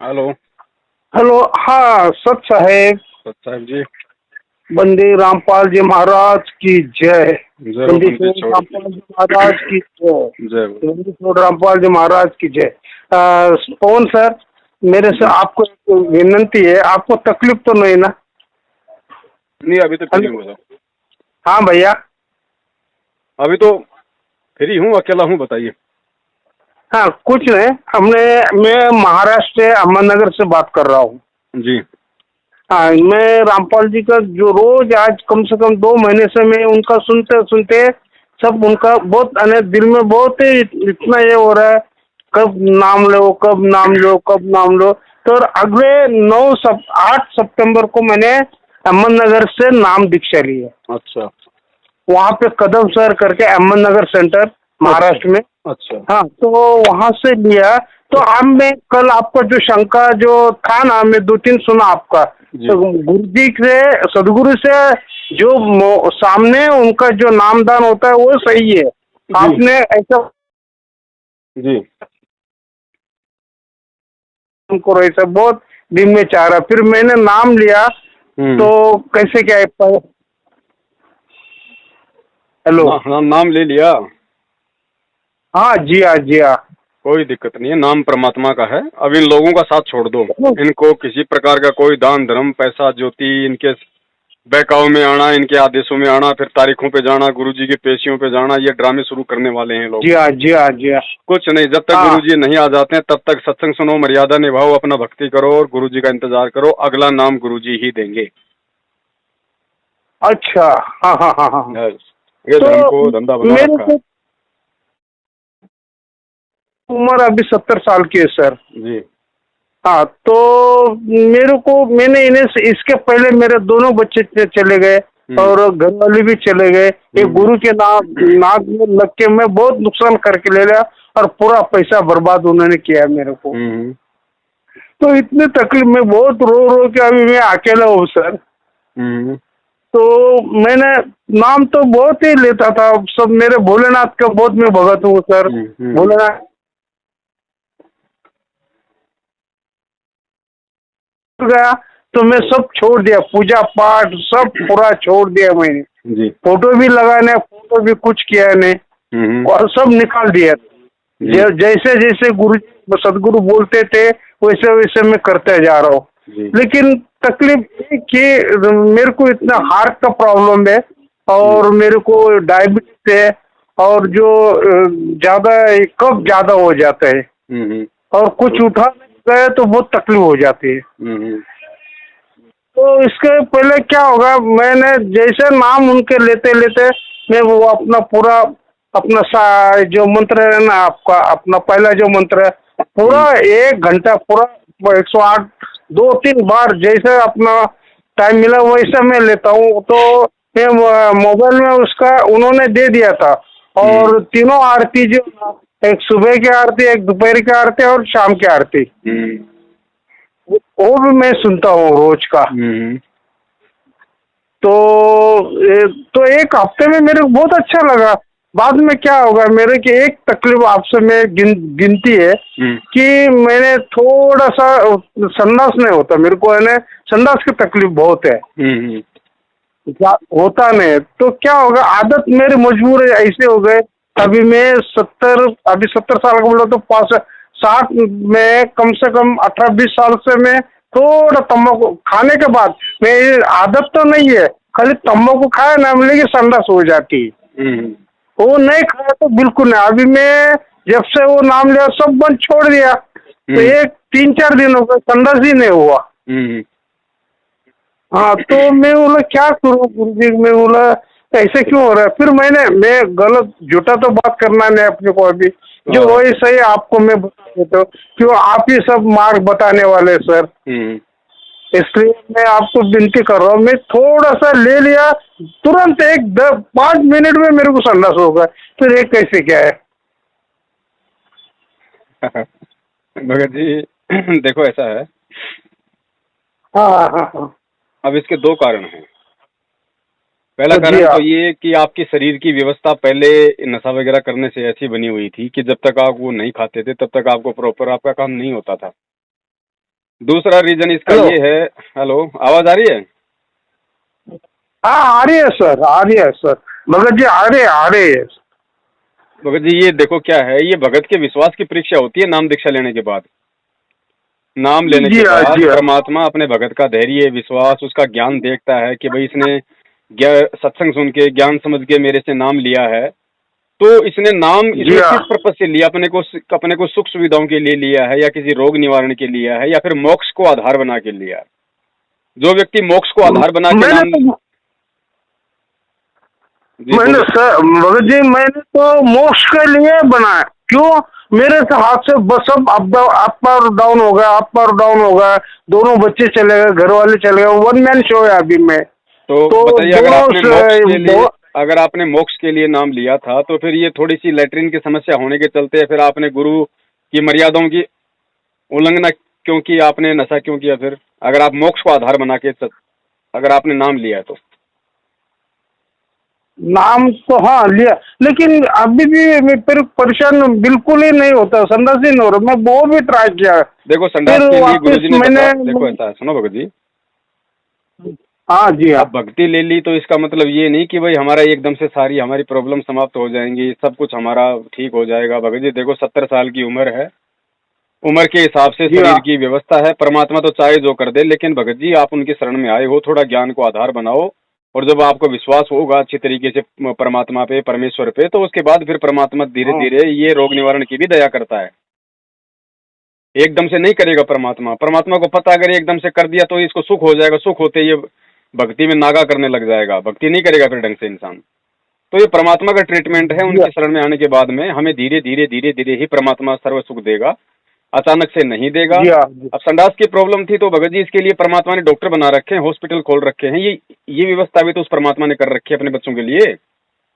Hello. Hello. हाँ सत साहेब। सत साहब जी। बंदे रामपाल जी महाराज की जय। जय हो बंदी बंदी छोड़ छोड़। रामपाल जी महाराज की जय। जय हो। बंदी छोड़ रामपाल जी महाराज की जय। पवन सर, मेरे से जी। आपको एक विनंती है, आपको तकलीफ तो नहीं ना? नहीं, अभी तो फ्री हूँ हेलो। सर। हाँ भैया। अभी तो फ्री हूँ, अकेला हूँ, बताइए। हाँ कुछ नहीं, मैं महाराष्ट्र अहमदनगर से बात कर रहा हूँ। जी। हाँ, मैं रामपाल जी का जो रोज आज कम से कम 2 महीने से मैं उनका सुनते सुनते सब उनका बहुत दिल में बहुत ही इतना ये हो रहा है, कब नाम लो कब नाम लो कब नाम लो। तो अगले 8 सितंबर को मैंने अहमदनगर से नाम दीक्षा ली है। अच्छा वहाँ पे कदम सर करके अहमदनगर सेंटर अच्छा महाराष्ट्र में। अच्छा। हाँ तो वहाँ से लिया। तो अब मैं कल आपका जो शंका जो था ना, मैं 2-3 सुना आपका। जी तो गुरु जी से, सदगुरु से जो सामने उनका जो नामदान होता है वो सही है। जी आपने ऐसा जी। उनको ऐसा बहुत दिन में चाह रहा, फिर मैंने नाम लिया। हम्म। तो कैसे क्या है? हेलो। नाम ले लिया। हाँ जी, हाँ जी, हाँ। कोई दिक्कत नहीं है, नाम परमात्मा का है। अब इन लोगों का साथ छोड़ दो। इनको किसी प्रकार का कोई दान धर्म पैसा ज्योति इनके बहकाव में आना, इनके आदेशों में आना, फिर तारीखों पे जाना, गुरुजी की पेशियों पे जाना, ये ड्रामे शुरू करने वाले हैं लोग। जी हाँ, जी हाँ, जी हाँ। कुछ नहीं, जब तक हाँ गुरुजी नहीं आ जाते हैं तब तक सत्संग सुनो, मर्यादा निभाओ, अपना भक्ति करो और गुरुजी का इंतजार करो। अगला नाम गुरुजी ही देंगे। अच्छा। हाँ हाँ हाँ हाँ हाँ। बस, ये तो धर्म को धंधा बना मेरे रखा है। को उम्र अभी 70 साल की है सर। जी। हाँ तो मेरे को, मैंने इन्हें इसके पहले मेरे दोनों बच्चे चले गए हम्म और घर वाले भी चले गए। ये हम्म गुरु के नाक में लग के मैं बहुत नुकसान करके ले लिया और पूरा पैसा बर्बाद उन्होंने किया मेरे को। हम्म तो इतनी तकलीफ में बहुत रो रो के अभी मैं अकेला हूँ सर। हम्म तो मैंने नाम तो बहुत ही लेता था, सब मेरे भोलेनाथ का बहुत मैं भगत हूँ सर। हम्म। भोलेनाथ गया तो मैं सब छोड़ दिया, पूजा पाठ सब पूरा छोड़ दिया मैंने। जी। फोटो भी लगाने, फोटो भी कुछ किया नहीं हम्म और सब निकाल दिया। जी जैसे जैसे गुरु सदगुरु बोलते थे वैसे वैसे मैं करते जा रहा हूँ। जी। लेकिन तकलीफ ये कि मेरे को इतना हार्ट का प्रॉब्लम है और मेरे को डायबिटीज है और जो ज्यादा कफ ज्यादा हो जाता है हम्म और कुछ उठा गए तो बहुत तकलीफ हो जाती है। हम्म तो इसके पहले क्या होगा, मैंने जैसे नाम उनके लेते लेते मैं वो अपना पूरा अपना जो मंत्र है ना आपका, अपना पहला जो मंत्र है पूरा 1 घंटा पूरा 108 2-3 बार जैसे अपना टाइम मिला वैसे मैं लेता हूँ। तो मैं मोबाइल में उसका उन्होंने दे दिया था और तीनों आरती जो, एक सुबह की आरती, एक दोपहर की आरती और शाम की आरती, हम्म वो भी मैं सुनता हूँ रोज का। हम्म तो तो एक हफ्ते में मेरे को बहुत अच्छा लगा। बाद में क्या होगा मेरे की एक तकलीफ आपसे मैं गिनती है कि मैंने थोड़ा सा संडास नहीं होता मेरे को, है ना, संडास की तकलीफ बहुत है। हम्म होता नहीं तो क्या होगा, आदत मेरी मजबूर है, ऐसे हो गए। अभी मैं 70 साल का बोला तो 60 में कम से कम 18-20 साल से मैं थोड़ा तम्बाकू खाने के बाद, मैं आदत तो नहीं है, खाली तम्बाकू खाया ना लेकिन संडास हो जाती है। हम्म वो नहीं खाया तो बिल्कुल नहीं। अभी मैं जब से वो नाम लिया सब बंद छोड़ दिया तो हम्म एक 3-4 दिन हो गए संडास ही नहीं हुआ। हम्म हाँ तो मैं बोला क्या करूँ गुरु जी, मैं बोला ऐसे क्यों हो रहा है। फिर मैं गलत झूठा तो बात करना नहीं अपने को, अभी जो वही सही आपको मैं बता देता हूँ क्यों, आप ही सब मार्ग बताने वाले सर। इसलिए मैं आपको विनती कर रहा हूँ, मैं थोड़ा सा ले लिया तुरंत 5 मिनट में मेरे को संडास होगा, फिर एक कैसे क्या है। भगत जी, देखो ऐसा है। हाँ हाँ हाँ। अब इसके दो कारण हैं। पहला तो जी कारण हाँ। तो ये कि आपकी शरीर की व्यवस्था पहले नशा वगैरह करने से ऐसी बनी हुई थी कि जब तक आप वो नहीं खाते थे तब तक आपको प्रॉपर आपका काम नहीं होता था। दूसरा रीजन इसका हेलो। ये है। हेलो, आवाज आ रही है? हाँ आ रही है सर, आ रही है सर, भगत जी आ रहे है। भगत जी ये देखो क्या है, ये भगत के विश्वास की परीक्षा होती है नाम दीक्षा लेने के बाद। नाम लेने के जी हाँ बाद जी हाँ। परमात्मा अपने भगत का धैर्य, विश्वास, उसका ज्ञान देखता है कि भाई इसने सत्संग सुन के ज्ञान समझ के मेरे से नाम लिया है, तो इसने नाम जी इसने हाँ। किस पर्पज से लिया, अपने को सुख सुविधाओं के लिए लिया है, या किसी रोग निवारण के लिया है, या फिर मोक्ष को आधार बना के लिया है? जो व्यक्ति मोक्ष को आधार बना के मैंने नाम। तो जी मैंने बोलो। सर भगत जी मैंने तो मोक्ष के लिए बनाया। क्यों? मेरे से हाथ से बस सब अप और डाउन हो गया, अप और डाउन हो गया। दोनों बच्चे चले गए, घर वाले चले गए, वन मैन शो है अभी मैं। तो तो बताइए, दोनों अगर आपने मोक्ष के लिए नाम लिया था, तो फिर ये थोड़ी सी लैट्रिन की समस्या होने के चलते फिर आपने गुरु की मर्यादाओं की उल्लंघना क्यों की? आपने नशा क्यों किया फिर, अगर आप मोक्ष को आधार बना के अगर आपने नाम लिया है तो? नाम तो हाँ लिया, लेकिन अभी भी मैं फिर परेशान बिल्कुल ही नहीं होता, संडास ही नहीं हो रहा। मैं वो भी ट्राई किया, देखो, संडास फिर के लिए वापस गुरुजी ने मैंने। बता, देखो ऐसा है, सुनो भगत जी। हाँ जी हाँ। अब भक्ति ले ली तो इसका मतलब ये नहीं कि भाई हमारा एकदम से सारी हमारी प्रॉब्लम समाप्त हो जाएंगी, सब कुछ हमारा ठीक हो जाएगा। भगत जी देखो, 70 साल की उम्र है, उम्र के हिसाब से जी हाँ। शरीर की व्यवस्था है। परमात्मा तो चाहे जो कर दे, लेकिन भगत जी आप उनकी शरण में आए हो, थोड़ा ज्ञान को आधार बनाओ, और जब आपको विश्वास होगा अच्छी तरीके से परमात्मा पे, परमेश्वर पे, तो उसके बाद फिर परमात्मा धीरे हाँ धीरे ये रोग निवारण की भी दया करता है। एकदम से नहीं करेगा परमात्मा। परमात्मा को पता, अगर एकदम से कर दिया तो इसको सुख हो जाएगा, सुख होते ये भक्ति में नागा करने लग जाएगा, भक्ति नहीं करेगा फिर ढंग से इंसान। तो ये परमात्मा का ट्रीटमेंट है, जी हाँ। उनकी शरण में आने के बाद में हमें धीरे धीरे धीरे धीरे ही परमात्मा सर्व सुख देगा, अचानक से नहीं देगा। जी हाँ। अब संडास की प्रॉब्लम थी तो भगत जी इसके लिए परमात्मा ने डॉक्टर बना रखे हैं, हॉस्पिटल खोल रखे हैं। ये व्यवस्था भी तो उस परमात्मा ने कर रखी है अपने बच्चों के लिए।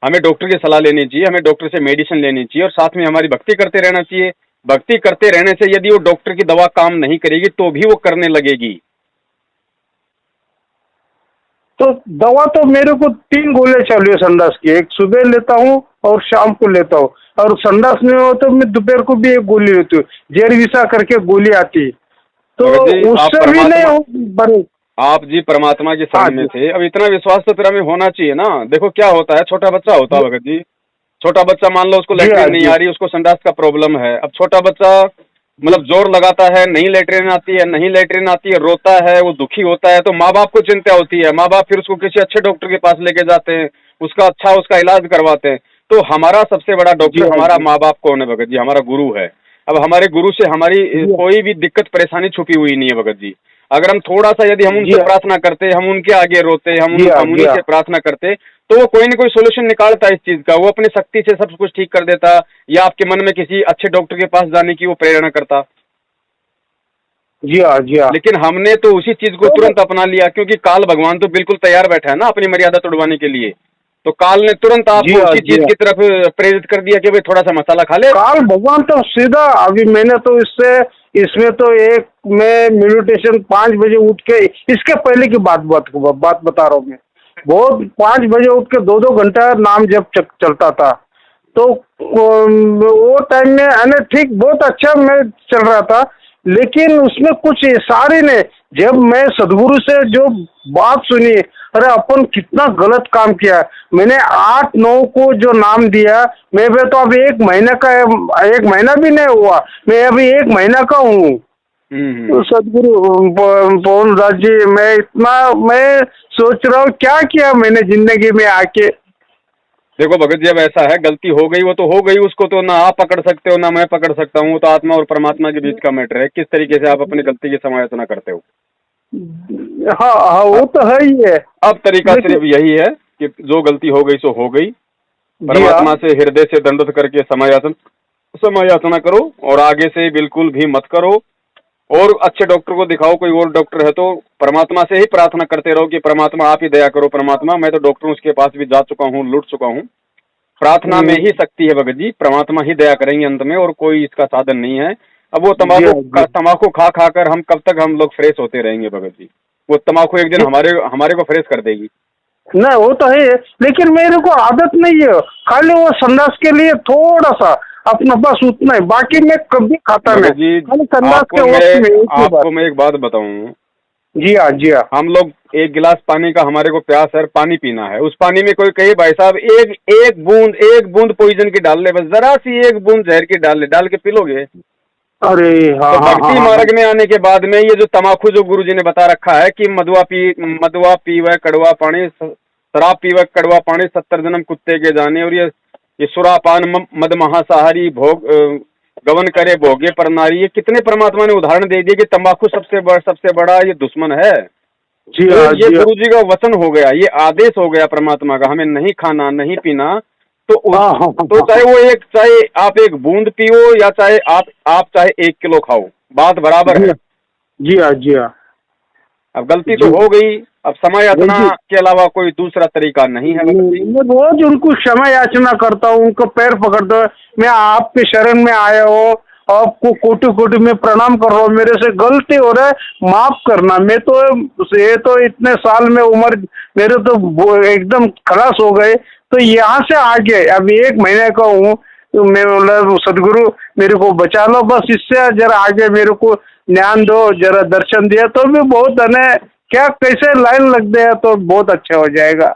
हमें डॉक्टर की सलाह लेनी चाहिए, हमें डॉक्टर से मेडिसिन लेनी चाहिए, और साथ में हमारी भक्ति करते रहना चाहिए। भक्ति करते रहने से यदि वो डॉक्टर की दवा काम नहीं करेगी तो भी वो करने लगेगी। तो दवा तो मेरे को 3 गोलियां चालू है संडास की, एक सुबह लेता हूँ और शाम को लेता हूँ, और संडास नहीं हो तो मैं दोपहर को भी एक गोली लेती हूँ, जेरविसा करके गोली आती, तो भगत जी उससे भी नहीं हो बने। आप जी परमात्मा की हाँ शरण में जी। थे, अब इतना विश्वास तो फिर हमें होना चाहिए ना। देखो क्या होता है, छोटा बच्चा होता है भगत जी, छोटा बच्चा मान लो उसको जी हाँ लेटरिन नहीं जी। आ रही, उसको संडास का प्रॉब्लम है। अब छोटा बच्चा मतलब जोर लगाता है, नहीं लेटरिन आती है, नहीं लेटरिन आती है, रोता है, वो दुखी होता है, तो माँ बाप को चिंता होती है। माँ बाप फिर उसको किसी अच्छे डॉक्टर के पास लेके जाते हैं, उसका इलाज करवाते हैं। तो हमारा सबसे बड़ा जी डॉक्टर हाँ हमारा जी। माँ बाप कौन है भगत जी? हमारा गुरु है। अब हमारे गुरु से हमारी जी हाँ कोई भी दिक्कत परेशानी छुपी हुई नहीं है भगत जी। अगर हम थोड़ा सा यदि हम जी उनसे हाँ प्रार्थना करते, हम उनके आगे रोते, जी हाँ हम जी उन्हीं हाँ। से प्रार्थना करते, तो वो कोई ना कोई सोल्यूशन निकालता है इस चीज का। वो अपनी शक्ति से सब कुछ ठीक कर देता, या आपके मन में किसी अच्छे डॉक्टर के पास जाने की वो प्रेरणा करता। जी हाँ जी हाँ। लेकिन हमने तो उसी चीज को तो तुरंत अपना लिया, क्योंकि काल भगवान तो बिल्कुल तैयार बैठा है ना अपनी मर्यादा तोड़वाने के लिए। तो काल ने तुरंत जी आपको हाँ उसी जी चीज हाँ। की तरफ प्रेरित कर दिया कि भाई थोड़ा सा मसाला खा ले। काल भगवान तो सीधा अभी मैंने तो इसमें तो एक मैं मेडिटेशन 5 बजे उठ के, इसके पहले की बात बता रहा हूँ मैं। बहुत 5 बजे उठ के 2-2 घंटा नाम जब चलता था, तो वो टाइम में यानी ठीक बहुत अच्छा मैं चल रहा था, लेकिन उसमें कुछ सारे ने, जब मैं सदगुरु से जो बात सुनी, अरे अपन कितना गलत काम किया। मैंने 8-9 को जो नाम दिया, मैं भी तो अभी 1 महीना भी नहीं हुआ, मैं अभी 1 महीना का हूँ। तो सदगुरु पवन दास जी, मैं सोच रहा हूँ क्या किया मैंने जिंदगी में आके। देखो भगत जी, अब ऐसा है, गलती हो गई वो तो हो गई, उसको तो ना आप पकड़ सकते हो ना मैं पकड़ सकता हूँ। तो आत्मा और परमात्मा के बीच का मैटर है, किस तरीके से आप अपनी गलती की समालोचना करते हो। हाँ हाँ वो तो है ही है। अब तरीका लेकिन सिर्फ यही है कि जो गलती हो गई सो हो गई, जी हाँ। परमात्मा से हृदय से दंडवत करके समायाचना करो, और आगे से बिल्कुल भी मत करो। और अच्छे डॉक्टर को दिखाओ, कोई और डॉक्टर है तो परमात्मा से ही प्रार्थना करते रहो कि परमात्मा आप ही दया करो। परमात्मा, मैं तो डॉक्टरों के पास भी जा चुका हूँ, लुट चुका हूँ। प्रार्थना में ही शक्ति है भगत जी, परमात्मा ही दया करेंगे अंत में, और कोई इसका साधन नहीं है। अब वो जी हाँ जी। तम्बाकू खा खा कर हम कब तक हम लोग फ्रेश होते रहेंगे भगत जी? वो तम्बाकू एक दिन हमारे को फ्रेश कर देगी। नहीं वो तो है, लेकिन मेरे को आदत नहीं है, खाली वो संडास के लिए थोड़ा सा अपना बस उतना ही, बाकी मैं कभी खाता भगत नहीं, जी खाली संडास के वक्त में एक ही बार। आपको मैं एक बात बताऊं, जी हाँ, जी हाँ। हम लोग एक गिलास पानी का हमारे को प्यास है, पानी पीना है, उस पानी में कोई कहे भाई साहब एक बूंद पॉइजन की डाल ले, बस जरा सी एक बूंद जहर की डाल के पी लोगे। अरे हाँ तो हाँ हाँ भक्ति हाँ मार्ग में आने के बाद में ये जो तमाकू जो गुरुजी ने बता रखा है कि मदवा पीवे कड़वा पानी, शराब पीवे कड़वा पानी, 70 जन्म कुत्ते के जाने, और ये सुरापान मद महासाहारी भोग गवन करे भोगे पर नारी, ये कितने परमात्मा ने उदाहरण दे दिए कि तंबाकू सबसे बड़ा ये दुश्मन है। जी तो हाँ, ये जी हाँ। गुरु जी का वचन हो गया, ये आदेश हो गया परमात्मा का, हमें नहीं खाना नहीं पीना। तो हाँ हाँ तो हाँ, चाहे आप एक बूंद पियो या आप चाहे 1 किलो खाओ, बात बराबर जी है। हाँ, जी हाँ, जी हाँ। अब गलती तो जी हो गई, अब समय याचना जी। के अलावा कोई दूसरा तरीका नहीं है। मैं रोज उनको क्षमा याचना करता हूँ, उनको पैर पकड़ता हूँ, मैं आपके शरण में आया हूँ, आपको कोटि कोटि में प्रणाम कर रहा हूँ, मेरे से गलती हो रहा है, माफ करना। मैं तो ये तो इतने साल में उम्र मेरे तो एकदम खलास हो गए, तो यहाँ से आगे अब 1 महीने का हूँ, तो मैं बोला सदगुरु मेरे को बचा लो, बस इससे जरा आगे मेरे को ज्ञान दो, जरा दर्शन दिया तो भी बहुत है, क्या कैसे लाइन लग गया तो बहुत अच्छा हो जाएगा।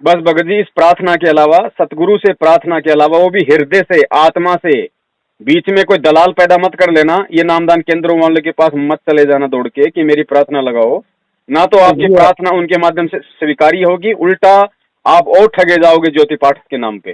बस भगत जी, इस प्रार्थना के अलावा, सतगुरु से प्रार्थना के अलावा, वो भी हृदय से आत्मा से, बीच में कोई दलाल पैदा मत कर लेना। ये नामदान केंद्रों वाले के पास मत चले जाना दौड़ के कि मेरी प्रार्थना लगाओ, ना तो आपकी प्रार्थना उनके माध्यम से स्वीकारी होगी, उल्टा आप और ठगे जाओगे ज्योति पाठ के नाम पे।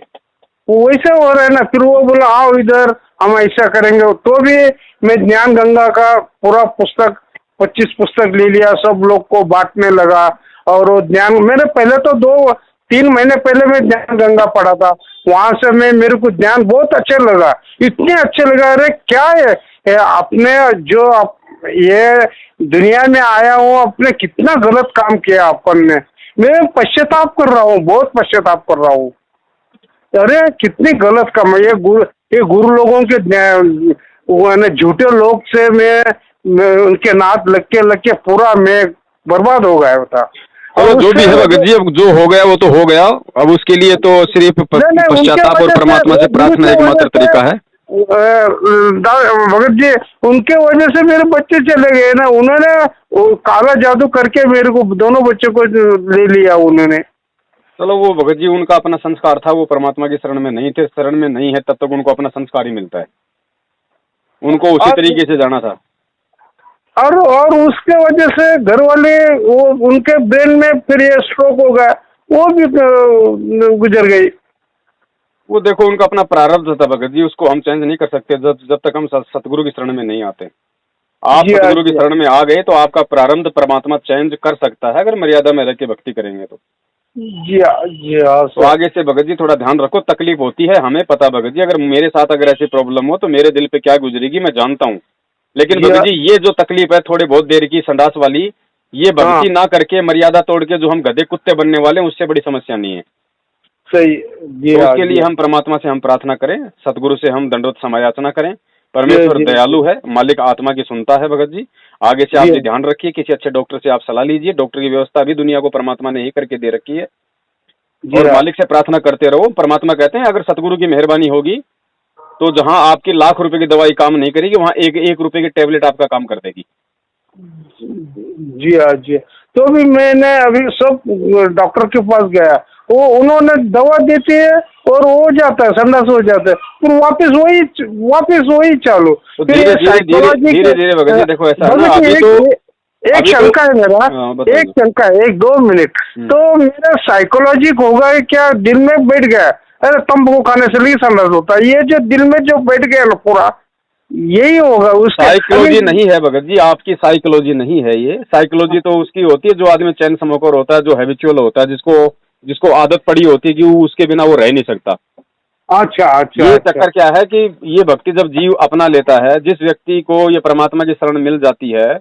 वैसे हो रहा है ना, फिर वो बोला आओ इधर हम ऐसा करेंगे, तो भी मैं ज्ञान गंगा का पूरा पुस्तक 25 पुस्तक ले लिया, सब लोग को बांटने लगा। और वो ज्ञान मैंने पहले तो 2-3 महीने पहले मैं ज्ञान गंगा पढ़ा था, वहां से मेरे को ज्ञान बहुत अच्छे लगा, इतने अच्छे लगा। अरे क्या है ये अपने जो ये दुनिया में आया हूँ, अपने कितना गलत काम किया अपन ने, मैं पश्चाताप कर रहा हूँ, बहुत पश्चाताप कर रहा हूँ। अरे कितनी गलत काम है ये गुरु लोगों के वो है ना, झूठे लोग से मैं उनके नाथ लग के पूरा मैं बर्बाद हो गया था। और जो भी है भगत जी, अब जो हो गया वो तो हो गया, अब उसके लिए तो सिर्फ पश्चाताप और परमात्मा से प्रार्थना एकमात्र तरीका है। भगत जी उनके वजह से मेरे बच्चे चले गए ना, उन्होंने काला जादू करके मेरे को दोनों बच्चों को ले लिया उन्होंने। चलो वो भगत जी उनका अपना संस्कार था, वो परमात्मा की शरण में नहीं थे, शरण में नहीं है तब तक उनको अपना संस्कार ही मिलता है, उनको उसी तरीके से जाना था। और उसके वजह से घर वाले वो उनके ब्रेन में फिर ये स्ट्रोक हो गया, वो भी गुजर गई। वो देखो उनका अपना प्रारब्ध था भगत जी, उसको हम चेंज नहीं कर सकते जब तक हम सतगुरु की शरण में नहीं आते। आप सतगुरु की शरण में आ गए तो आपका प्रारब्ध परमात्मा चेंज कर सकता है, अगर मर्यादा में रह के भक्ति करेंगे तो। जी हाँ। तो आगे से भगत जी थोड़ा ध्यान रखो, तकलीफ होती है हमें पता भगत जी, अगर मेरे साथ अगर ऐसी प्रॉब्लम हो तो मेरे दिल पे क्या गुजरेगी मैं जानता हूँ, लेकिन भगत जी ये जो तकलीफ है थोड़ी बहुत देर की संडास वाली, ये भक्ति ना करके मर्यादा तोड़ के जो हम गधे कुत्ते बनने वाले हैं उससे बड़ी समस्या नहीं है। सही। तो उसके लिए हम परमात्मा से हम प्रार्थना करें, सतगुरु से हम दंडवत समायाचना करें। परमेश्वर दयालु है, मालिक आत्मा की सुनता है भगत जी। आगे से आप ये ध्यान रखिए, किसी अच्छे डॉक्टर से आप सलाह लीजिए, डॉक्टर की व्यवस्था भी दुनिया को परमात्मा ने ही करके दे रखी है। और मालिक से प्रार्थना करते रहो। परमात्मा कहते हैं अगर सतगुरु की मेहरबानी होगी तो जहां आपकी लाख रुपए की दवाई काम नहीं करेगी, वहां एक रुपए की टेबलेट आपका काम कर देगी। जी हाँ, जी। तो भी मैंने अभी सब डॉक्टर के पास गया, वो उन्होंने दवा देती है और हो जाता है, संडास हो जाता है, फिर वापस वही चालू। धीरे धीरे भगत जी देखो ऐसा है ना, अभी तो एक शंका है मेरा, एक शंका है, 1-2 मिनट। तो मेरा साइकोलॉजिक होगा क्या, दिल में बैठ गया, अरे तंबाकू खाने से नहीं संडास होता, ये जो दिल में जो बैठ गया ना पूरा, यही होगा। उसका साइकोलॉजी नहीं है भगत जी, आपकी साइकोलॉजी नहीं है ये। साइकोलॉजी तो उसकी होती है जो आदमी चैन स्मोकर होता है, जो हैबिचुअल होता है, जिसको आदत पड़ी होती है कि उसके बिना वो रह नहीं सकता। अच्छा। ये चक्कर क्या है कि ये भक्ति जब जीव अपना लेता है, जिस व्यक्ति को ये परमात्मा की शरण मिल जाती है,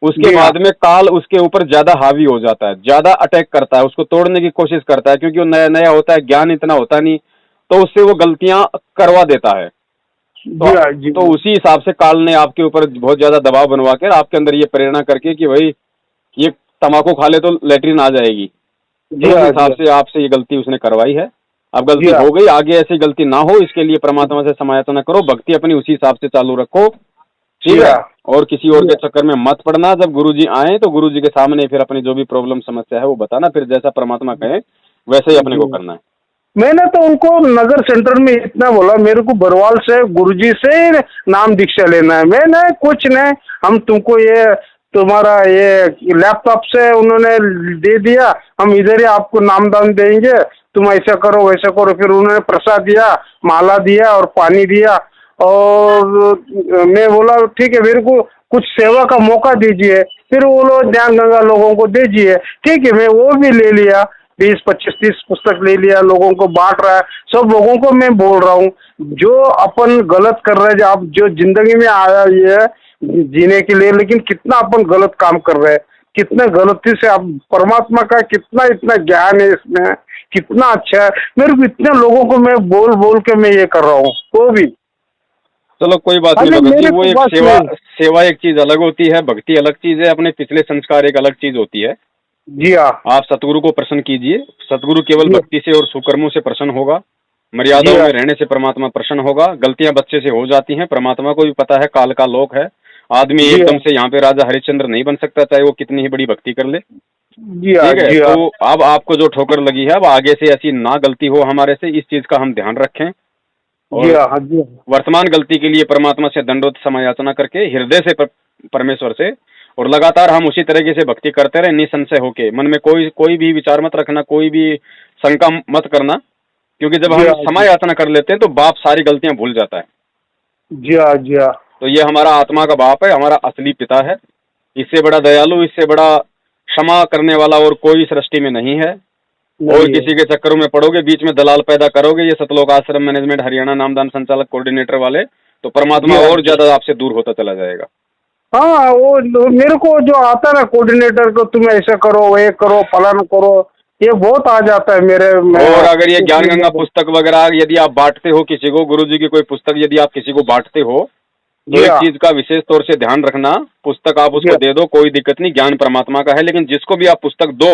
उसके बाद में काल उसके ऊपर ज्यादा हावी हो जाता है, ज्यादा अटैक करता है, उसको तोड़ने की कोशिश करता है, क्योंकि वो नया नया होता है, ज्ञान इतना होता नहीं, तो उससे वो गलतियां करवा देता है। तो उसी हिसाब से काल ने आपके ऊपर बहुत ज्यादा दबाव बनवा कर आपके अंदर ये प्रेरणा करके कि भाई ये तंबाकू खा ले तो लेटरिन आ जाएगी, तो उस हिसाब से आपसे ये गलती उसने करवाई है। अब गलती जी हाँ। हो गई, आगे ऐसी गलती ना हो इसके लिए परमात्मा से समायाचना करो, भक्ति अपनी उसी हिसाब से चालू रखो, ठीक जी है। हाँ। और किसी और जी के हाँ। चक्कर में मत पड़ना। जब गुरुजी आए तो गुरुजी के सामने फिर अपनी जो भी प्रॉब्लम समस्या है वो बताना, फिर जैसा परमात्मा कहे वैसे ही अपने को जी। करना है। मैंने तो उनको नगर सेंटर में इतना बोला, मेरे को बरवाल से गुरुजी से ही नाम दीक्षा लेना है। मैंने कुछ नहीं, हम तुमको ये तुम्हारा ये लैपटॉप से उन्होंने दे दिया, हम इधर ही आपको नामदान देंगे, तुम ऐसा करो वैसा करो। फिर उन्होंने प्रसाद दिया, माला दिया और पानी दिया। और मैं बोला ठीक है, मेरे को कुछ सेवा का मौका दीजिए। फिर वो लोग ज्ञान गंगा लोगों को दीजिए, ठीक है। मैं वो भी ले लिया, 20, 25, 30 पुस्तक ले लिया, लोगों को बांट रहा है। सब लोगों को मैं बोल रहा हूँ, जो अपन गलत कर रहे हैं, आप जो जिंदगी में आया ये है जीने के लिए, लेकिन कितना अपन गलत काम कर रहे हैं, कितने गलती से। आप परमात्मा का कितना इतना ज्ञान है इसमें, कितना अच्छा है। मेरे को इतने लोगों को मैं बोल बोल के मैं ये कर रहा हूँ, तो भी चलो कोई बात नहीं अरे भगत जी, मेरे वो को एक बस सेवा, नहीं। सेवा एक चीज अलग होती है, भक्ति अलग चीज है, अपने पिछले संस्कार एक अलग चीज होती है। जी हाँ। आप सतगुरु को प्रसन्न कीजिए, सतगुरु केवल जी भक्ति से और सुकर्मों से प्रसन्न होगा, जी मर्यादाओं हाँ। में रहने से परमात्मा प्रसन्न होगा। गलतियां बच्चे से हो जाती हैं, परमात्मा को भी पता है, काल का लोक है, आदमी जी एकदम हाँ। से यहाँ पे राजा हरिश्चंद्र नहीं बन सकता, चाहे वो कितनी ही बड़ी भक्ति कर ले, जी हाँ। ठीक है। जी हाँ। तो अब आपको जो ठोकर लगी है, अब आगे से ऐसी ना गलती हो हमारे से, इस चीज का हम ध्यान रखें। जी और हाँ। जी हाँ। वर्तमान गलती के लिए परमात्मा से दंडोत समायाचना करके हृदय से परमेश्वर से, और लगातार हम उसी तरीके से भक्ति करते रहे, निसंशय होके। मन में कोई कोई भी विचार मत रखना, कोई भी शंका मत करना, क्योंकि जब जी हम हाँ। समायाचना कर लेते हैं तो बाप सारी गलतियां भूल जाता है। जी हाँ। जी हाँ। तो ये हमारा आत्मा का बाप है, हमारा असली पिता है। इससे बड़ा दयालु, इससे बड़ा क्षमा करने वाला और कोई सृष्टि में नहीं है। और नहीं है। किसी के चक्करों में पड़ोगे, बीच में दलाल पैदा करोगे, ये सतलोक आश्रम मैनेजमेंट हरियाणा नामदान संचालक कोऑर्डिनेटर वाले, तो परमात्मा जी हाँ। और ज्यादा आपसे दूर होता चला जाएगा। हाँ, वो मेरे को जो आता ना कोऑर्डिनेटर को, तुम ऐसा करो, ये करो, फलाना करो, ये बहुत आ जाता है मेरे में। और अगर ये ज्ञान गंगा पुस्तक वगैरह यदि आप बांटते हो किसी को, गुरुजी की कोई पुस्तक यदि आप किसी को बांटते हो, तो जी एक हाँ। चीज का विशेष तौर से ध्यान रखना, पुस्तक आप जी उसको हाँ। दे दो, कोई दिक्कत नहीं, ज्ञान परमात्मा का है, लेकिन जिसको भी आप पुस्तक दो,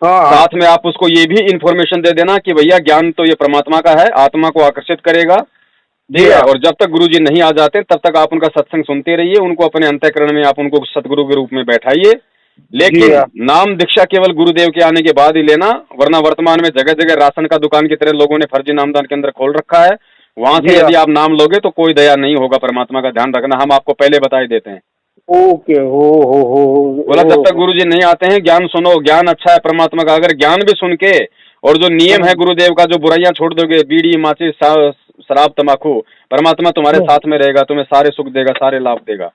हाँ हाँ। साथ में आप उसको ये भी इन्फॉर्मेशन दे देना कि भैया ज्ञान तो ये परमात्मा का है, आत्मा को आकर्षित करेगा, जी ठीक है। हाँ। और जब तक गुरुजी नहीं आ जाते तब तक आप उनका सत्संग सुनते रहिए, उनको अपने अंतःकरण में आप उनको सतगुरु के रूप में बैठाइए। जी लेकिन हाँ। नाम दीक्षा केवल गुरुदेव के आने के बाद ही लेना, वरना वर्तमान में जगह जगह राशन का दुकान की तरह लोगों ने फर्जी नामदान के अंदर खोल रखा है, वहां जी से हाँ। यदि आप नाम लोगे तो कोई दया नहीं होगा, परमात्मा का ध्यान रखना, हम आपको पहले बता ही देते हैं। ओके। हो बोला जब तक गुरुजी नहीं आते हैं ज्ञान सुनो, ज्ञान अच्छा है परमात्मा का, अगर ज्ञान भी सुन के और जो नियम है गुरुदेव का, जो बुराइयां छोड़ दोगे, बीड़ी माचिस शराब तंबाकू, परमात्मा तुम्हारे साथ में रहेगा, तुम्हें सारे सुख देगा, सारे लाभ देगा।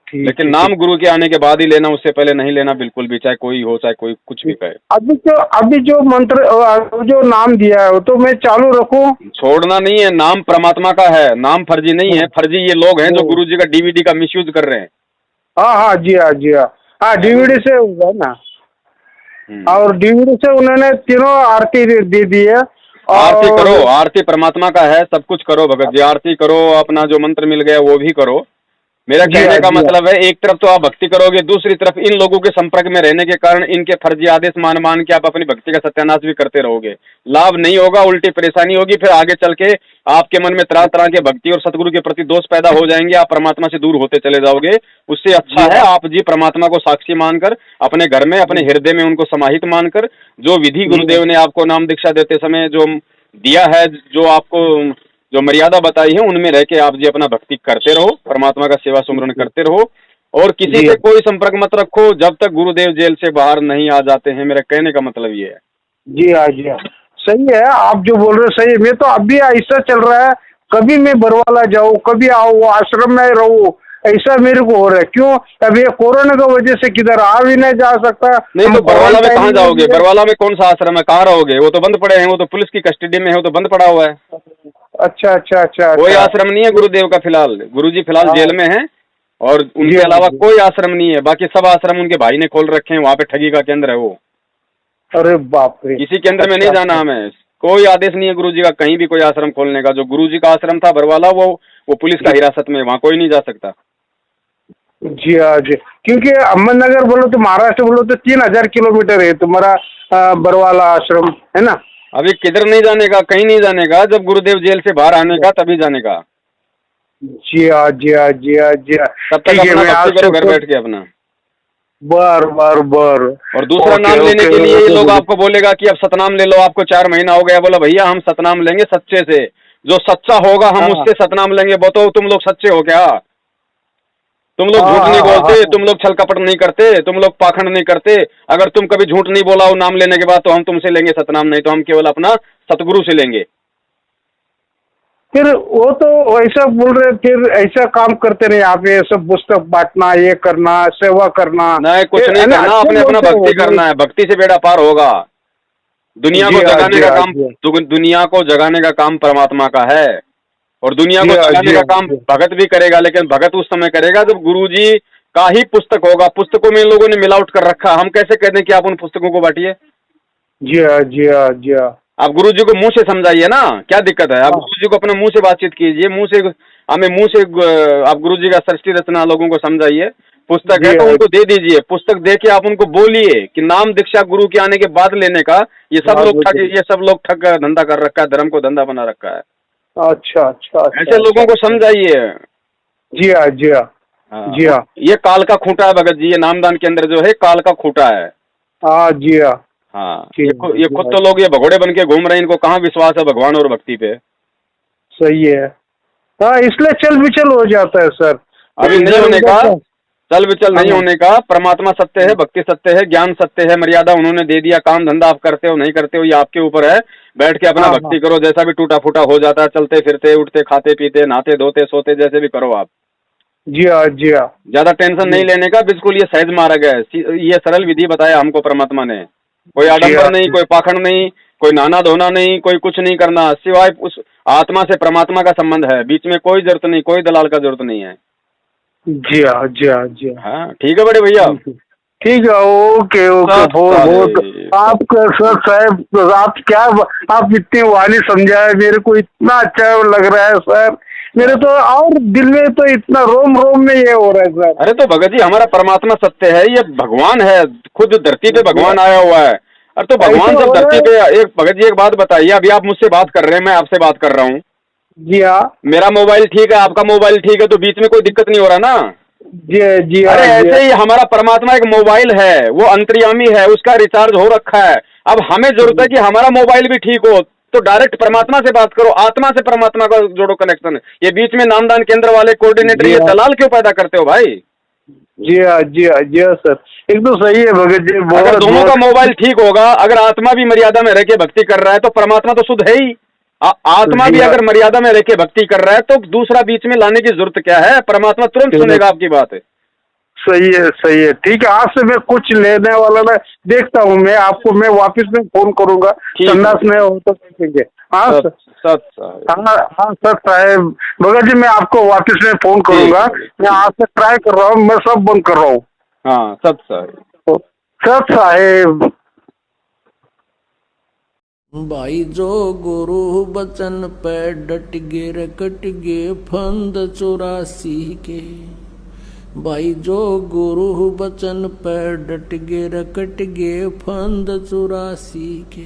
ठीक लेकिन है, नाम ठीक। गुरु के आने के बाद ही लेना, उससे पहले नहीं लेना बिल्कुल भी, चाहे कोई हो, चाहे कोई कुछ भी कहे। अभी जो मंत्र जो नाम दिया है वो तो मैं चालू रखूं? छोड़ना नहीं है, नाम परमात्मा का है, नाम फर्जी नहीं है। फर्जी ये लोग हैं जो गुरुजी का डीवीडी का मिसयूज कर रहे हैं। हाँ हाँ। जी हाँ। जी हाँ। हाँ, डीवीडी से होगा ना। और डीवीडी से उन्होंने तीनों आरती दे दी है। आरती और करो, आरती परमात्मा का है, सब कुछ करो भगत जी, आरती करो, अपना जो मंत्र मिल गया वो भी करो। मेरा जी कहने हाँ। का जी हाँ। मतलब है, एक तरफ तो आप भक्ति करोगे, दूसरी तरफ इन लोगों के संपर्क में रहने के कारण इनके फर्जी आदेश मान मान के आप अपनी भक्ति का सत्यानाश भी करते रहोगे। लाभ नहीं होगा, उल्टी परेशानी होगी, फिर आगे चल के आपके मन में तरह तरह के भक्ति और सतगुरु के प्रति दोष पैदा हो जाएंगे, आप परमात्मा से दूर होते चले जाओगे। उससे अच्छा जी है हाँ। आप जी परमात्मा को साक्षी मानकर, अपने घर में, अपने हृदय में उनको समाहित मानकर, जो विधि गुरुदेव ने आपको नाम दीक्षा देते समय जो दिया है, जो आपको जो मर्यादा बताई है, उनमें रह के आप जी अपना भक्ति करते रहो, परमात्मा का सेवा सुमरन करते रहो, और किसी जी से हाँ। कोई संपर्क मत रखो जब तक गुरुदेव जेल से बाहर नहीं आ जाते हैं। मेरा कहने का मतलब ये है। जी हाँ। जी हाँ। सही है, आप जो बोल रहे हो सही है। मैं तो अभी ऐसा चल रहा है, कभी मैं बरवाला जाऊँ, कभी आओ आश्रम में रहूँ, ऐसा मेरे को हो रहा है। क्यों? अब ये कोरोना की वजह से किधर आ भी नहीं जा सकता। नहीं तो बरवाला में कहाँ जाओगे? क्वारंटाइन बरवाला में कौन सा आश्रम है, कहाँ रहोगे? वो तो बंद पड़े हैं, वो तो पुलिस की कस्टडी में है, वो तो बंद पड़ा हुआ है। अच्छा अच्छा अच्छा। कोई अच्छा। आश्रम नहीं है गुरुदेव का फिलहाल, गुरुजी फिलहाल हाँ। जेल में है, और जी उनके हाँ। अलावा जी। कोई आश्रम नहीं है। बाकी सब आश्रम उनके भाई ने खोल रखे हैं, वहाँ पे ठगी का केंद्र है वो। अरे बाप रे। किसी केंद्र में नहीं अच्छा। जाना हमें, कोई आदेश नहीं है गुरुजी का कहीं भी कोई आश्रम खोलने का। जो गुरुजी का आश्रम था बरवाला, वो पुलिस का हिरासत में है, वहाँ कोई नहीं जा सकता। जी हाँ। जी, क्योंकि अहमदनगर बोलो तो, महाराष्ट्र बोलो तो 3000 किलोमीटर है तुम्हारा बरवाला आश्रम, है ना? अभी किधर नहीं जाने का, कहीं नहीं जाने का, जब गुरुदेव जेल से बाहर आने का तभी जाने का। जी हाँ, जी हाँ, जी हाँ, जी हाँ। तब तक ठीक है, अपना मैं भक्ति करो आपसे घर बैठ के अपना। बर बर बर। और दूसरा नाम लेने के लिए ये लोग आपको बोलेगा कि अब सतनाम ले लो, आपको 4 महीना हो गया, बोला भैया हम सतनाम लेंगे सच्चे से, जो सच्चा होगा हम हाँ उससे सतनाम लेंगे। बताओ तुम लोग सच्चे हो क्या? तुम लोग हाँ झूठ नहीं हाँ बोलते, हाँ। तुम लोग छल कपट नहीं करते, तुम लोग पाखंड नहीं करते। अगर तुम कभी झूठ नहीं बोला हो नाम लेने के बाद तो हम तुमसे लेंगे सतनाम, नहीं तो हम केवल अपना सतगुरु से लेंगे। फिर वो तो ऐसा बोल रहे, फिर ऐसा काम करते रहे आप, ये सब पुस्तक बांटना, ये करना, सेवा करना। नहीं, कुछ फिर नहीं है ना, करना, अच्छे अपने अपना बोलते हो भक्ति करना है, भक्ति से बेड़ा पार होगा। दुनिया जी को हाँ, जगाने जी का हाँ, काम, जी हाँ, दुनिया को जगाने का काम परमात्मा का है, और दुनिया जी को हाँ, जगाने जी का हाँ, काम जी भगत भी करेगा, लेकिन भगत उस समय करेगा जब गुरुजी का ही पुस्तक होगा। पुस्तकों में इन लोगों ने मिलावट कर रखा, हम कैसे कह दें कि आप उन पुस्तकों को बांटिए? हाँ, जी हाँ, जी हाँ। आप गुरुजी को मुंह से समझाइए ना, क्या दिक्कत है? आप हाँ गुरुजी को अपने मुंह से बातचीत कीजिए, मुंह से हमें मुंह से आप गुरुजी का सृष्टि रचना लोगों को समझाइए। पुस्तक है जी तो हाँ, उनको दे दीजिए, पुस्तक दे के आप उनको बोलिए कि नाम दीक्षा गुरु के आने के बाद लेने का। बात बोलिए। ये सब लोग ठग धंधा कर रखा है, धर्म को धंधा बना रखा है। अच्छा अच्छा ऐसे अच्छा अच्छा लोगों को अच्छा। समझाइए। जी हाँ, जी हाँ, हाँ, जी हाँ, ये काल का खूंटा है भगत जी, ये नामदान के अंदर जो है काल का खूंटा है। हाँ जी हाँ, हाँ, जी हाँ, ये जी खुद हाँ। तो लोग ये भगोड़े बन के घूम रहे हैं, इनको कहाँ विश्वास है भगवान और भक्ति पे। सही है। हाँ, इसलिए चल विचल हो जाता है सर, अभी नहीं इधर होने उधर का, का। चल विचल नहीं हाँ होने का। परमात्मा सत्य है, भक्ति सत्य है, ज्ञान सत्य है, मर्यादा उन्होंने दे दिया। काम धंधा आप करते हो नहीं करते हो ये आपके ऊपर है। बैठ के अपना हाँ हाँ। भक्ति करो, जैसा भी टूटा फूटा हो जाता है, चलते फिरते उठते खाते पीते नहाते धोते सोते जैसे भी करो आप। जी हाँ, जी हाँ, ज्यादा टेंशन जी नहीं लेने का, बिल्कुल ये सहज मार्ग है। ये सरल विधि बताया हमको परमात्मा ने। कोई जी आडंबर हाँ, नहीं, कोई पाखंड नहीं, कोई नहाना धोना नहीं, कोई कुछ नहीं करना, सिवाय उस आत्मा से परमात्मा का संबंध है, बीच में कोई जरूरत नहीं, कोई दलाल का जरूरत नहीं है। जी हाँ, जी हाँ, जी हाँ। हाँ ठीक है बड़े भैया। ठीक है, ओके ओके। सत बहुत बहुत सारे आपका सर साहब, आप क्या, आप इतनी वाणी समझाए मेरे को, इतना अच्छा लग रहा है सर। मेरे तो और दिल में तो इतना रोम रोम में ये हो रहा है सर। अरे तो भगत जी हमारा परमात्मा सत्य है, ये भगवान है, खुद धरती पे भगवान आया हुआ है। अरे तो ऐसा भगवान जब हो रहा धरती है। पे, एक भगत जी एक बात बताइए, अभी आप मुझसे बात कर रहे हैं, मैं आपसे बात कर रहा हूँ, जी हाँ, मेरा मोबाइल ठीक है, आपका मोबाइल ठीक है, तो बीच में कोई दिक्कत नहीं हो रहा ना। जी जी अरे हाँ, जी हाँ, ऐसे ही हमारा परमात्मा एक मोबाइल है, वो अंतर्यामी है, उसका रिचार्ज हो रखा है। अब हमें जरूरत है कि हमारा मोबाइल भी ठीक हो, तो डायरेक्ट परमात्मा से बात करो, आत्मा से परमात्मा का जोड़ो कनेक्शन। ये बीच में नामदान केंद्र वाले कोऑर्डिनेटर जी ये हाँ, दलाल क्यों पैदा करते हो भाई? जी हाँ, जी हाँ, जी हाँ सर, एकदम सही है भगत जी, अगर बहुत दोनों का बहुत। मोबाइल ठीक होगा, अगर आत्मा भी मर्यादा में रह के भक्ति कर रहा है तो परमात्मा तो शुद्ध है ही। आत्मा जी भी हाँ, अगर मर्यादा में रह के भक्ति कर रहा है तो दूसरा बीच में लाने की जरूरत क्या है? परमात्मा तुरंत सुनेगा आपकी बात। सही है, सही है। ठीक है, आज से मैं कुछ लेने वाला ना, देखता हूँ मैं आपको, मैं वापस में फोन करूंगा, ठीक है, संडास में हो तो देखेंगे। हाँ सत सर। सत साहब। हाँ हाँ सर साहब, भगत जी मैं आपको वापस में फोन करूंगा। ठीक है, मैं आज से ट्राई कर रहा हूँ, मैं सब बंद कर रहा हूँ। हाँ सत साहब। तो सर साहेब। भाई जो गुरु बचन पे डट गे रे कट गे फंद 84 के। भाई जो गुरु बचन पे डट गे रे कट गे फंद 84 के।